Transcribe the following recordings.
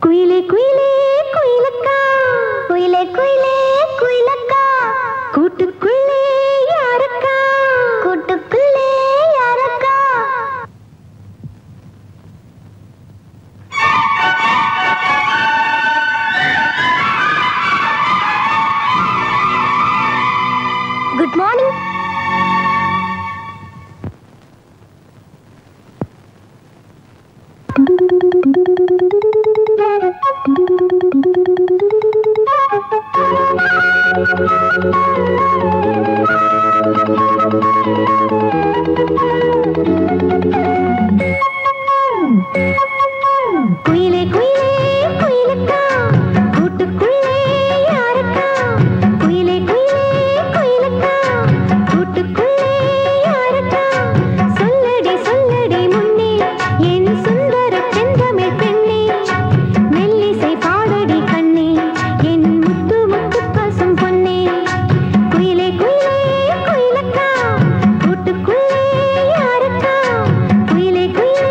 குயிலே குயிலே குயிலக்கா, குயிலே குயிலே குயிலக்கா, கூட்டுக்குள்ளே யாரக்கா, கூட்டுக்குள்ளே யாரக்கா. Good morning. குயிலே குயிலே குயிலக்கா, கூட்டுக்குள்ளே யாரக்கா, குயிலே குயிலே குயிலக்கா, கூட்டுக்குள்ளே யாரக்கா. சொல்லடி சொல்லடி முன்னே என் சுந்தர செந்தமிழ் பெண்ணே, மெல்லிசை பாடடி கண்ணே என் முத்து முத்து பசும் பொன்னே. குயிலே குயிலே குயிலக்கா, கூட்டுக்குள்ளே யாரக்கா, குயிலே குயிலே.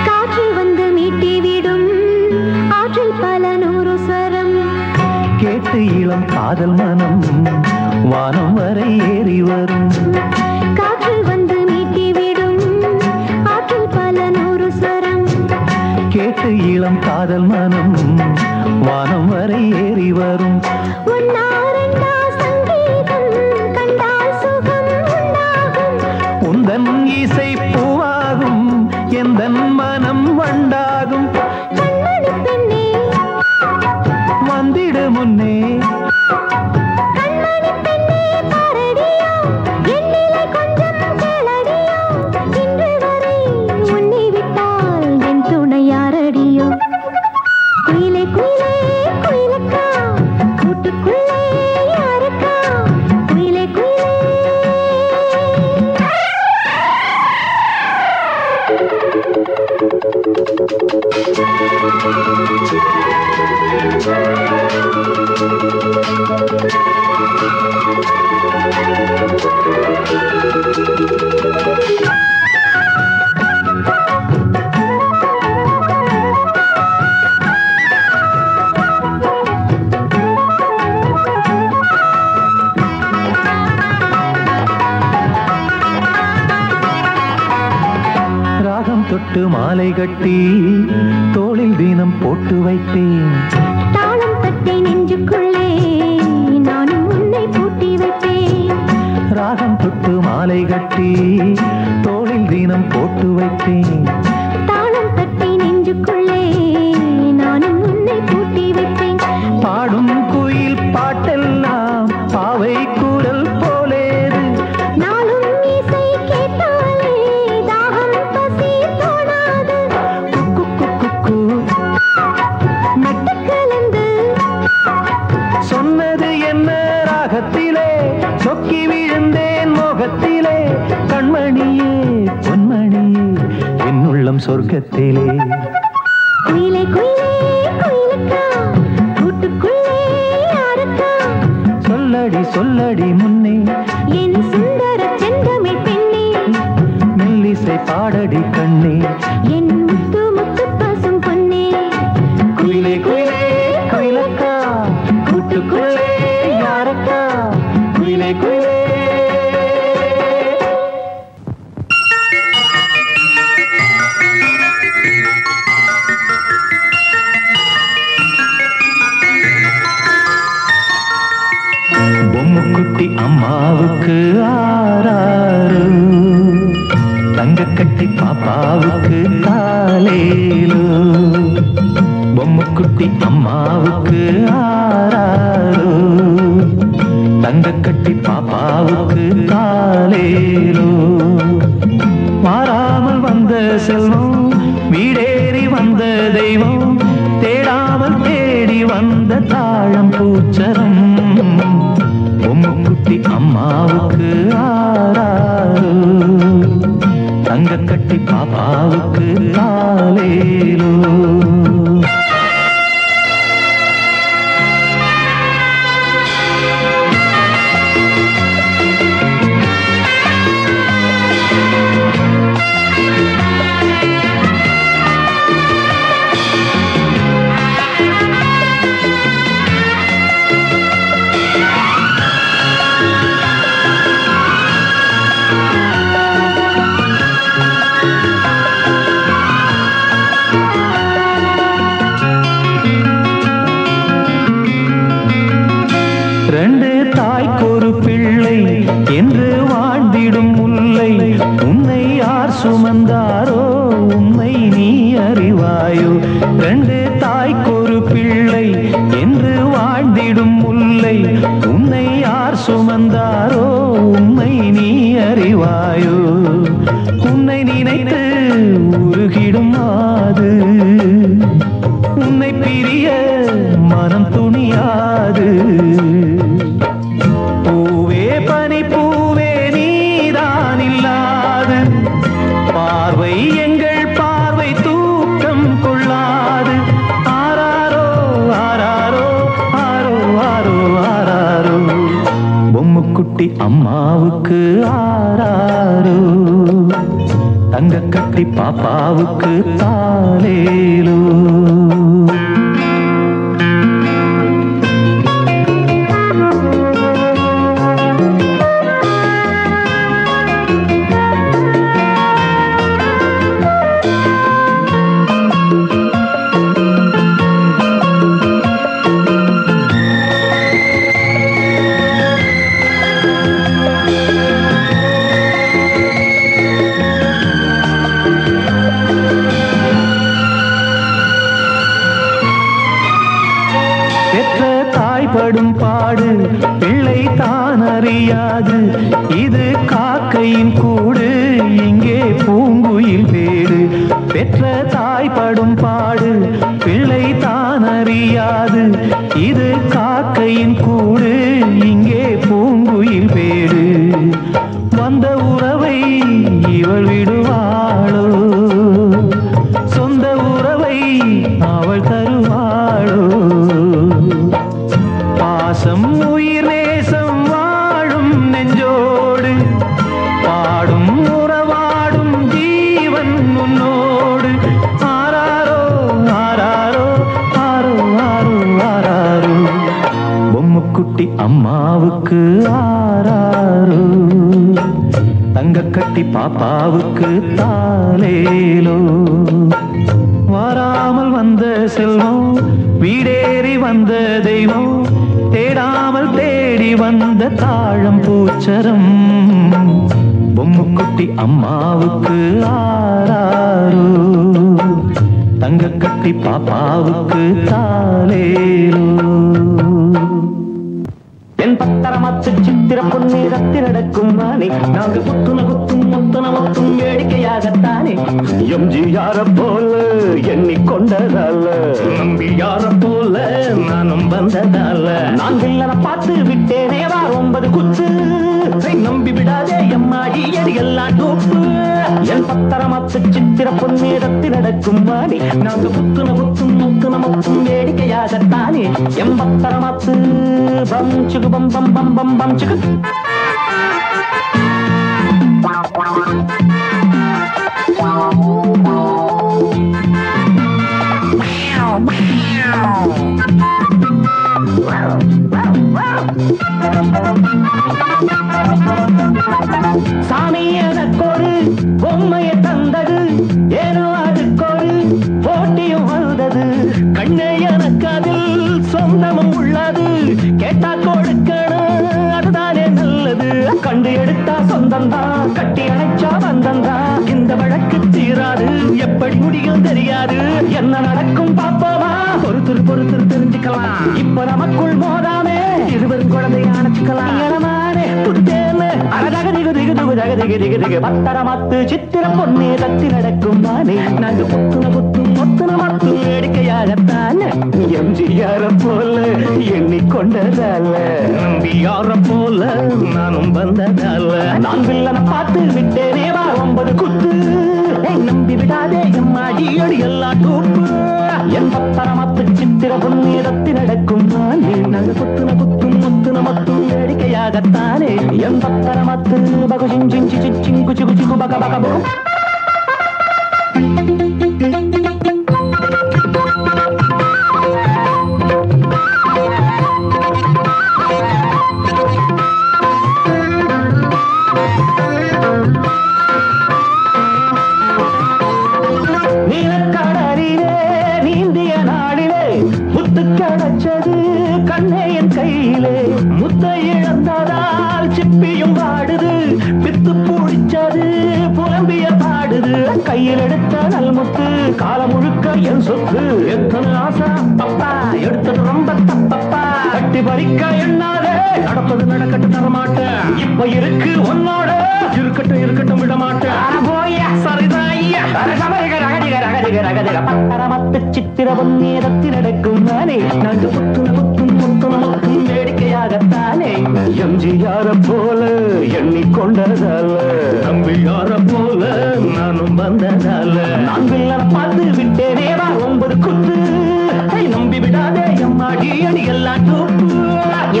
காற்றில் வந்து மீட்டி விடும் ஆற்றில் பல நூறு ஸ்வரம், கேட்டு இளம் காதல் மனம் வானம் வரை ஏறி வரும். காற்றில் வந்து மீட்டி விடும் ஆற்றில் பல நூறு ஸ்வரம், கேட்டு இளம் காதல் மனம் வானம் வரை ஏறி வரும். ஒன்னா ரெண்டா சங்கீதம் கண்டால் சுகம் உண்டாகும், உந்தன் இசை பூவாகும் எந்தன் மனம் வண்டாகும். கண்மணி பெண்ணே வந்திடு முன்னே கண்மணி பெண்ணே பாரடியோ, என்னிலே கொஞ்சம் கேளடியோ, இன்று வரை உன்னை விட்டால் என் துணை யாரடியோ. குயிலே குயிலே குயிலக்கா, கூட்டுக்குள்ளே யாரக்கா, குயிலே குயிலே. ராகம் தொட்டு மாலை கட்டி தோளில் தினம் போட்டு வைப்பேன். தாளம் தட்டி நெஞ்சுக்குள்ளே நானும் உன்னை பூட்டி வைப்பேன். ராகம் தொட்டு மாலை கட்டி தோளில் தினம் போட்டு வைப்பேன். தாளம் தட்டி நெஞ்சுக்குள்ளே நானும் உன்னை பூட்டி வைப்பேன். பாடும் குயில் பாட்டெல்லாம் பாவை குரல் போலேது, நாளும் இசை கேட்டாலே தாகம் பசி தோணாது. குக்கு குக்கு மெட்டு கலந்து சொன்னது என்ன ராகத்திலே, சொக்கி விழுந்தேன் மோகத்திலே. கண்மணியே பொன்மணியே என் உள்ளம் சொர்க்கத்திலே. குயிலே குயிலே குயிலக்கா, கூட்டுக்குள்ளே யாரக்கா, சொல்லடி சொல்லடி முன்னே என் சுந்தர செந்தமிழ் பெண்ணே, மெல்லிசை பாடடி கண்ணே என் முத்து முத்து பசும் பொன்னே. குயிலே குயிலே குயிலக்கா, கூட்டுக்குள்ளே யாரக்கா, குயிலே குயிலே. பொம்முக்குட்டி அம்மாவுக்கு ஆராரு, தங்கக்கட்டி பாப்பாவுக்கு தாலேலோ. பொம்முக்குட்டி அம்மாவுக்கு ஆராரு, தங்க கட்டி பாப்பாவுக்கு தாலேலோ. மாறாமல் வந்த செல்வம் வீடேறி வந்த தெய்வம் தேடாமல் தேடி வந்த தாழம் பூச்சரம். பொம்முக்குட்டி அம்மாவுக்கு ஆராரோ தங்க கட்டி பாப்பாவுக்கு தாலேலோ. ரெண்டு தாய்க்கொரு பிள்ளை என்று வாழ்ந்திடும் முல்லை உன்னை யார் சுமந்தாரோ உண்மை நீ அறிவாயோ. ரெண்டு தாய்க்கொரு பிள்ளை என்று வாழ்ந்திடும் முல்லை உன்னை யார் சுமந்தாரோ உண்மை நீ அறிவாயோ. உன்னை நினைத்து உருகிடும் மாது உன்னை பிரிய மனம் துணியாது. பூவே பனி பூவே நீதான் இல்லாது பார்வை எங்கள் பார்வை தூக்கம் கொள்ளாது. ஆராரோ ஆராரோ ஆரோ ஆரோ ஆராரோ பொம்முக்குட்டி அம்மாவுக்கு ஆராரோ தங்க கட்டி பாப்பாவுக்கு தாலேலோ. படும் பாடு பிள்ளை தான் அறியாது. இது காக்கையின் கூடு இங்கே பூங்குயில் வேடு. பெற்ற தாய் படும் பாடு பிள்ளை தான் அறியாது. இது காக்கையின் கூடு இங்கே பூங்குயில் வேடு. வந்த உறவை இவள் விடுவாளோ சொந்த உறவை அவள் தருவாளோ. பாசம் உயிர் நேசம் வாழும் நெஞ்சோடு பாடும் உறவாடும் ஜீவன் உன்னோடு. ஆராரோ ஆராரோ ஆரோ ஆரோ ஆராரோ பொம்முக்குட்டி அம்மாவுக்கு ஆராரோ தங்க கட்டி பாப்பாவுக்கு தாலேலோ. வாராமல் வந்த செல்வம் வீடேறி வந்த தெய்வம் தேடாமல் தேடி வந்த தாழம் பூச்சரம். பொம்முக்குட்டி அம்மாவுக்கு ஆராரோ தங்க கட்டி பாப்பாவுக்கு தாலேலோ. என் பத்தரமாத்து சித்திர பொன்னீரத்தில் நடக்கும் மானே நாங்கள் குத்துன குத்தும் முத்துன முத்தும் வேடிக்கையாகத்தானே. எம்ஜிஆர போல எண்ணிக்கொண்டதால நம்பியார போல நானும் வந்ததால நான் வில்லனை பார்த்து விட்டேனே வா 9 குத்து. நம்பி விடாதே எம்மாடி எல்லாம் தூப்பு. என் பத்தரமாத்து சித்திர பொன்னீரத்தில் நடக்கும் மானே நாங்கள் குத்துன குத்தும் முத்துன முத்தும் வேடிக்கையாகத்தானே. எம் பத்தரமாத்து பம் சுகு பம் பம் பம் பம் பம் சுகு. சாமி எனக்கொரு பொம்மையை தந்தது ஏனோ அதுக்கொரு போட்டியும் வந்தது. கண்ணே எனக்கு அதில் சொந்தமும் உள்ளது கேட்டா கொடுக்கணும் அதுதானே நல்லது. கண்டு எடுத்தா சொந்தம்தான் கட்டி அணைச்சா வந்தந்தான். இந்த வழக்கு தீராது எப்படி முடியும் தெரியாது என்ன நடக்கும் பாப்போமா. பொறுத்து பொறுத்து தெரிஞ்சுக்கலாம். இப்ப நமக்குள் மோதாமே இருவரும் குழந்தைய அணைச்சுக்கலாம். புத்தேன்னு அழகாக திகு திகு திகு தக திகு திகு திகு பத்தரமாத்து சித்திர பொண்ணே தத்தி நடக்கும் மானே. நாங்க புத்துன புத்தும் மொத்துன மத்தும் வேடிக்கையாகத்தான் எம்ஜிஆர போல எண்ணிக்கொண்டதால நம்பியார போல நானும் வந்ததால நான் வில்லனை பார்த்து விட்டேனே வா 9 குத்து. நம்பி விடாதே எம்மாடி அடி எல்லா தூப்பு. என் பத்தரமாத்து சித்திர பொண்ணே தத்தி நடக்கும் மானே. நாங்க புத்துன புத்தும் மொத்துன மத்தும் வேடிக்கையாகத்தானே என் பத்தரமாத்து பகு சிஞ்சி சிங்கு சிகு சிகு பக பகபோ. நீலக்கடலிலே நீந்திய நாளிலே முத்து கிடைச்சது கண்ணே என் கையிலே. முத்தை இழந்ததால் சிப்பியும் பாடுது, பித்து பூடிச்சது புலம்பிய பாடுது. கையில் எடுத்த நல்முத்து காலம் முழுக்க என் சொத்து. எத்தனை ஆசை பப்பா எடுத்தது ரொம்ப தப்பப்பா. கட்டி பறிக்க எண்ணாதே நடப்பது நடக்கட்டு தரமாட்டேன். இப்ப இருக்கு உன்னோட இருக்கட்டும் இருக்கட்டும் விட மாட்டேன். பத்தரமத்து சித்திர பொன்னேரத்தி நடக்கும் நானே. நாங்க புத்துன புத்தும் முத்துன முத்தும் வேடிக்கையாகத்தானே எம்ஜிஆர போல எண்ணிக்கொண்டதால நம்பியார போல நானும் வந்ததால நான் வில்லனை பார்த்து விட்டேனே வா 9 குத்து. நம்பி விடாதே எம்மாடி அடி எல்லாம் தூப்பு.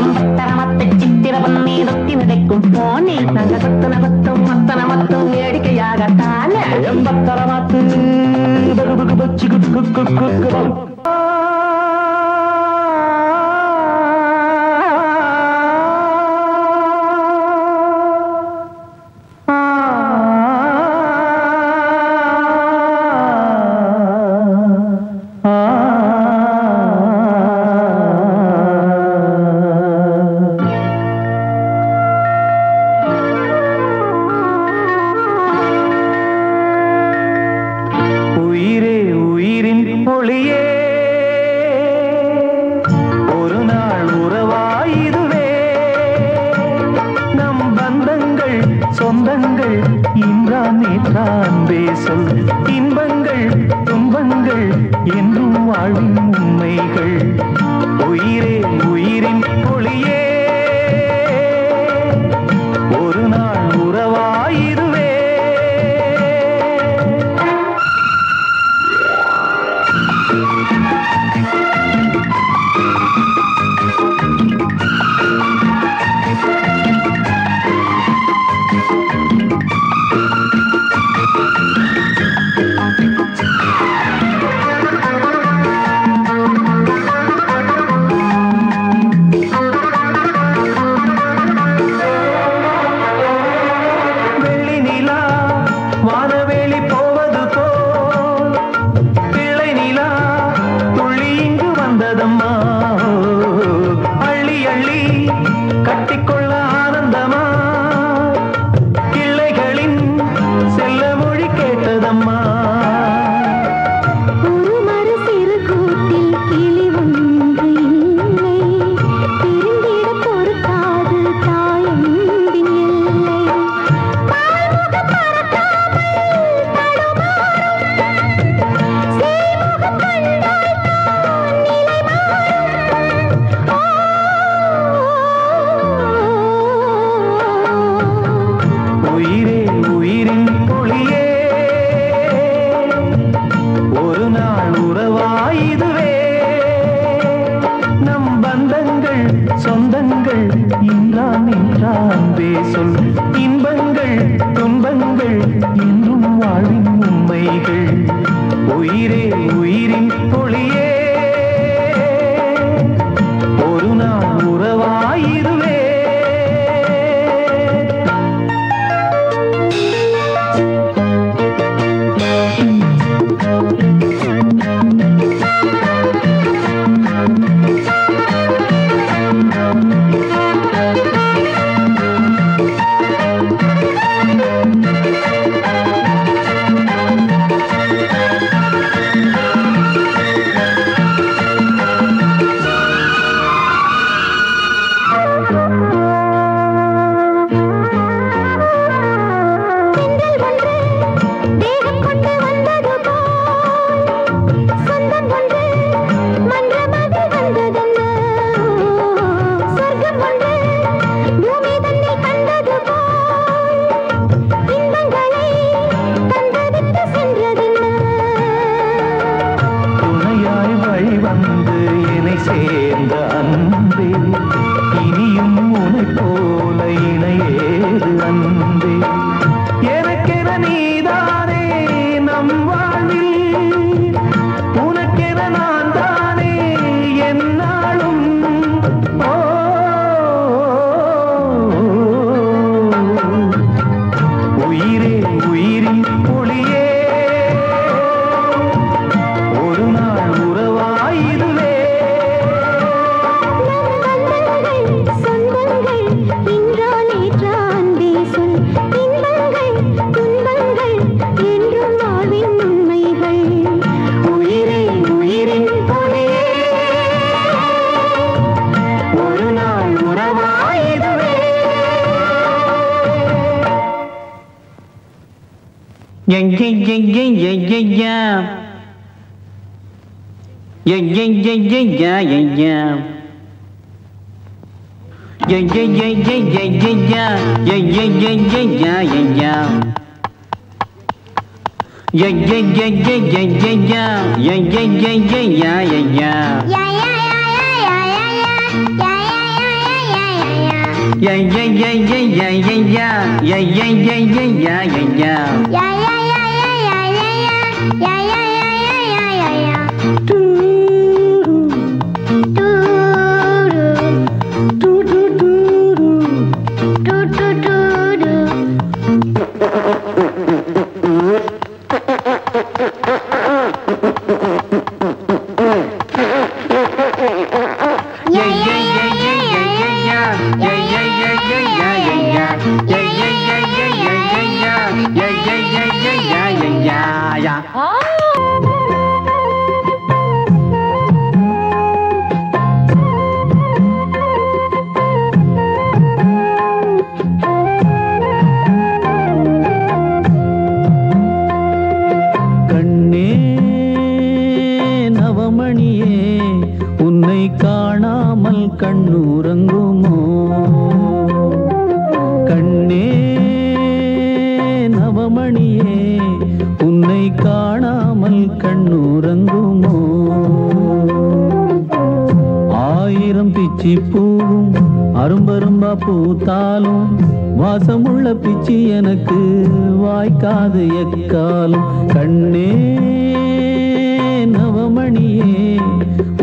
எம்பத்தரமத்து சித்திர பொன்னேரத்தி நடக்கும் போனே. நாங்க பத்தன பத்தும் மத்தன மத்தும் வேடிக்கையாகத்தானே எம்பத்தரமத்து பகு பச்சு குக்கு குக்கு. சொந்தங்கள் இன்றான் நேற்றான் பேசல் இன்பங்கள் துன்பங்கள் என்றும் வாழ்வின் உண்மைகள். உயிரே உயிரின் ஒளியே ஒரு நாள் உறவாயிருவே. சொந்தங்கள் இன்றான் என்றான் பேசும் இன்பங்கள் துன்பங்கள் என்றும் வாழ்வின் உண்மைகள். உயிரே உயிரின் ஒளியே ஒரு நாள் உறவாயிருவே. இணையேது அன்பே எனக்கென நீதானே நம் வாழ்வில் உனக்கென நான் தானே என்னாலும் உயிரே உயிரின் ஒளியே ஒரு நாள் உறவாயிருவே கண்ணுறங்குமோ கண்ணே நவமணியே உன்னை காணாமல் கண்ணுறங்குமோ ஆயிரம் பிச்சி பூவும் அரும்பரும்பா பூத்தாலும் வாசமுள்ள பிச்சி எனக்கு வாய்க்காது எக்காலும் கண்ணே நவமணியே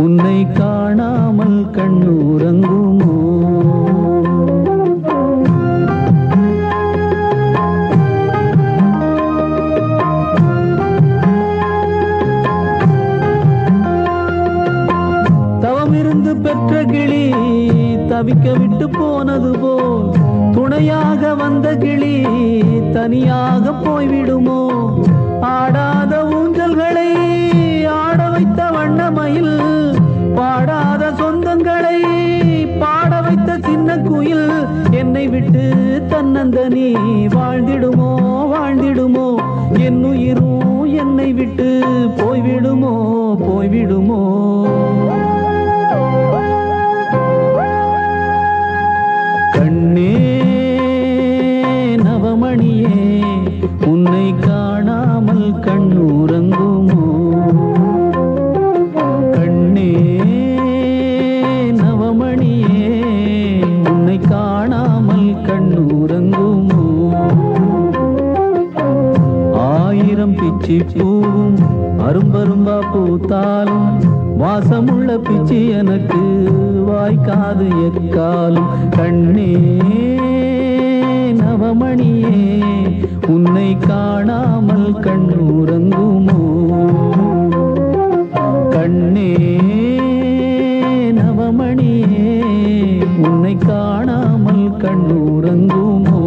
உன்னை காணாமல் கண்ணுறங்குமோ தவமிருந்து பெற்ற கிளி தவிக்க விட்டு போனது போல் துணையாக வந்த கிளி தனியாக போய்விடுமோ ஆடாத ஊஞ்சல்களை ஆட வைத்த வண்ணமயில் பாடாத சொந்தங்களை பாட வைத்த சின்ன குயில் என்னை விட்டு தன்னந்தனி வாழ்ந்திடுமோ வாழ்ந்திடுமோ என்னுயிரும் என்னை விட்டு போய்விடுமோ போய்விடுமோ கண்ணே நவமணியே உன்னை காணாமல் கண்ணுறங்குமோ கண்ணே நவமணியே உன்னை காணாமல் கண்ணுறங்குமோ ஆயிரம் பிச்சி பூவும் அரும்பரும்பா பூத்தாலும் வாசமுள்ள பிச்சி எனக்கு வாய்க்காது எக்காலும் கண்ணே நவமணியே உன்னை காணாமல் கண்ணுறங்குமோ கண்ணே நவமணியே உன்னை காணாமல் கண்ணுறங்குமோ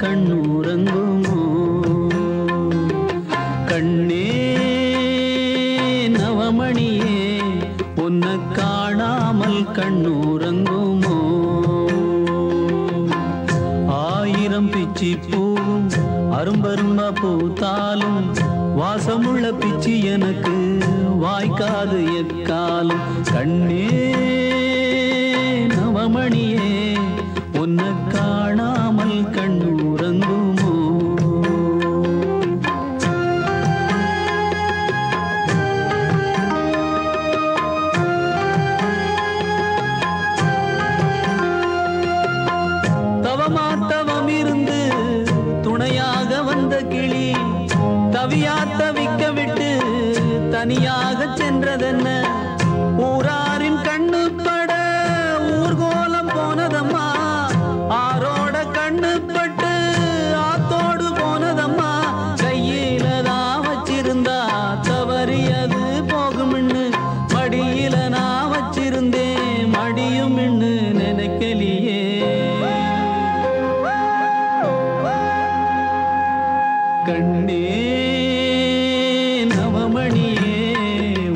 கண்ணுறங்குமோ கண்ணே நவமணியே உன்னை காணாமல் கண்ணுறங்குமோ ஆயிரம் பிச்சி பூவும் அரும்பரும்பா பூத்தாலும் வாசமுள்ள பிச்சி எனக்கு வாய்க்காது எக்காலும் கண்ணே நவமணியே உன்னை காணாமல் கண்ணுறங்குமோ தவம் இருந்து துணையாக வந்த கிளி தவியா தவிக்க விட்டு தனியாக சென்றதென்ன ஊராரின் கண்ணு பட ஊர்கோலம் போனதம்மா ஆரோட கண்ணு பட்டு ஆத்தோடு போனதம்மா கையில தான் வச்சிருந்தா தவறியது போகும்னு மடியில நான் வச்சிருந்தேன் மடியும் நினைக்கலியே கண்ணே நவமணியே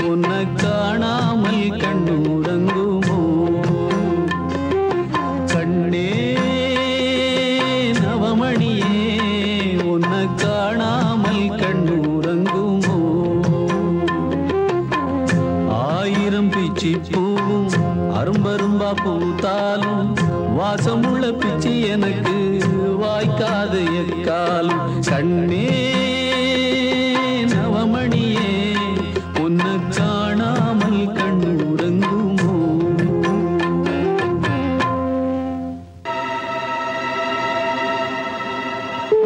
உன்னை காணாமல் கண்ணுறங்குமோ கண்ணே நவமணியே உன்னை காணாமல் கண்ணுறங்குமோ ஆயிரம் பிச்சி பூவும் அரும்பரும்பா பூத்தாலும் வாசமுள்ள பிச்சி எனக்கு வாய்க்காது எக்காலும் கண்ணே நவமணியே உன்னை காணாமல் கண்ணுறங்குமோ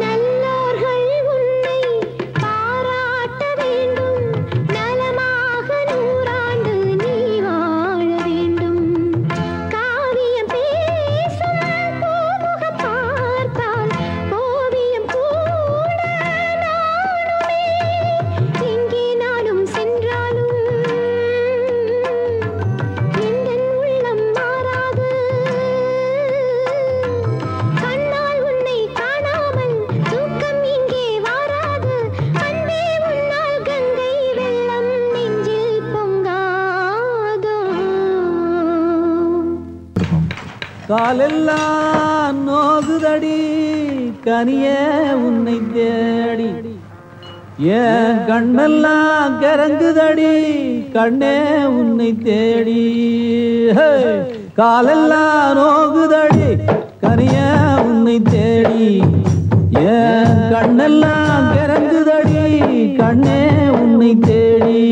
நல்லோர்கள் உன்னை பாராட்ட வேண்டும் நலமாக நூறாண்டு நீ வாழ வேண்டும் காவியம் பேசும் பூமுகம் பார்த்தால் ஓவியம் கூட நானுமே எங்கே நானும் சென்றாலும் எந்தன் உள்ளம் மாறாது கண்ணால் உன்னை காணாமல் தூக்கம் இங்கே வாராது அன்பே உன்னால் கங்கை வெள்ளம் நெஞ்சில் பொங்காதோ காலெல்லாம் நோகுதடி கனியே உன்னை தேடி ஏன் கண்ணெல்லாம் கரங்குதடி கண்ணே உன்னை தேடி ஹே! காலெல்லாம் நோகுதடி கனியே உன்னை தேடி ஏன் கண்ணெல்லாம் கரங்குதடி கண்ணே உன்னை தேடி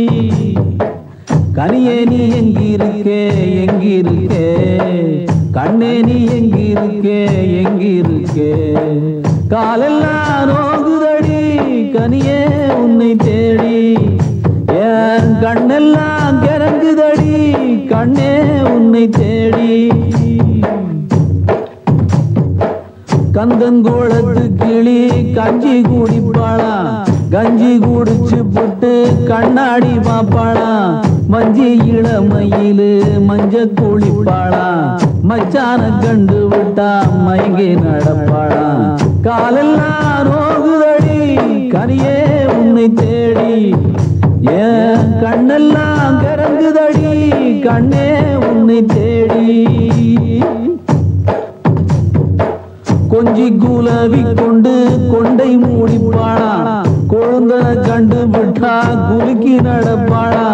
கனியே நீ எங்கிருக்கே எங்கிருக்கே கண்ணே நீ எங்கிருக்கே எங்கிருக்கே காலெல்லாம் நோகுதடி கனியே உன்னை தேடி ஏன் கண்ணெல்லாம் கிறங்குதடி கண்ணே உன்னை தேடி கந்தங்கோளத்து கிளி கஞ்சி குடிப்பாளா கஞ்சி குடிச்சு புட்டு கண்ணாடி பாப்பாளா மஞ்சி இளமயிலு மஞ்ச குளிப்பாளா மச்சான கண்டு விட்டா மயங்கி நடப்பாளா காலெல்லாம் நோகுதடி கனியே உன்னை தேடி ஏன் கண்ணெல்லாம் கிறங்குதடி கண்ணே உன்னை தேடி கொஞ்சி குலவி கொண்டு கொண்டை மூடிப்பாளா கொழுந்தன கண்டு விட்டா குலுக்கி நடப்பாளா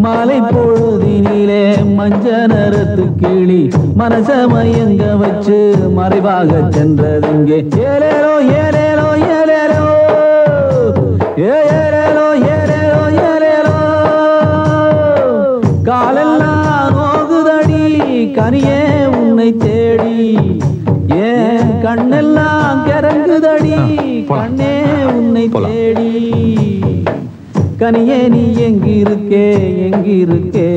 மாலை பொழுதினிலே மஞ்ச நிறத்து கிளி மனச மயங்க வச்சு மறைவாக சென்றதுங்கே ஏலேலோ ஏலேலோ ஏலேலோ ஏலேலோ ஏலேலோ ஏலேலோ காலெல்லாம் நோகுதடி கனியே உன்னை தேடி ஏன் கண்ணெல்லாம் கிறங்குதடி கண்ணே உன்னை தேடி கனியே நீ எங்கிருக்கே எங்கிருக்கே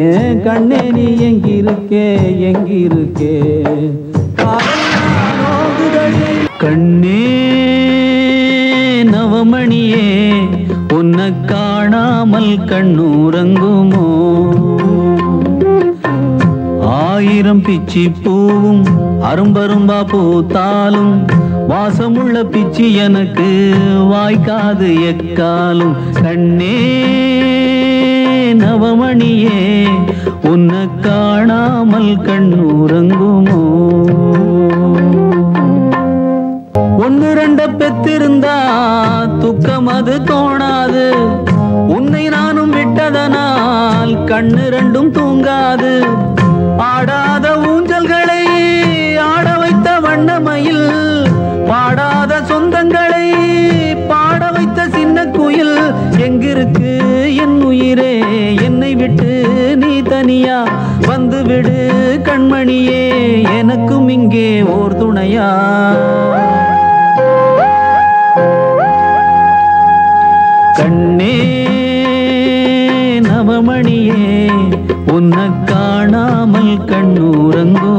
ஏன் கண்ணே நீ எங்கிருக்கே எங்கிருக்கே காலெல்லாம் நோகுதடி கண்ணே நவமணியே உன்னை காணாமல் கண்ணுறங்குமோ ஆயிரம் பிச்சி பூவும் அரும்பரும்பா பூத்தாலும் வாசமுள்ள பிச்சி எனக்கு வாய்க்காது எக்காலும் கண்ணே நவமணியே உன்னை காணாமல் கண்ணுறங்குமோ ஒன்னு ரெண்ட பெத்திருந்தா துக்கம் அது தோணாது உன்னை நானும் விட்டதனால் கண்ணு ரெண்டும் தூங்காது ஆடாத ஊஞ்சல்களை ஆட வைத்த வண்ணமயில் பாடாத சொந்தங்களை பாட வைத்த சின்ன குயில் எங்கிருக்கு என் உயிரே என்னை விட்டு நீ தனியா வந்து விடு கண்மணியே எனக்கும் இங்கே ஓர் துணையா கண்ணே நவமணியே உன்னை காணாமல் கண்ணுறங்கோ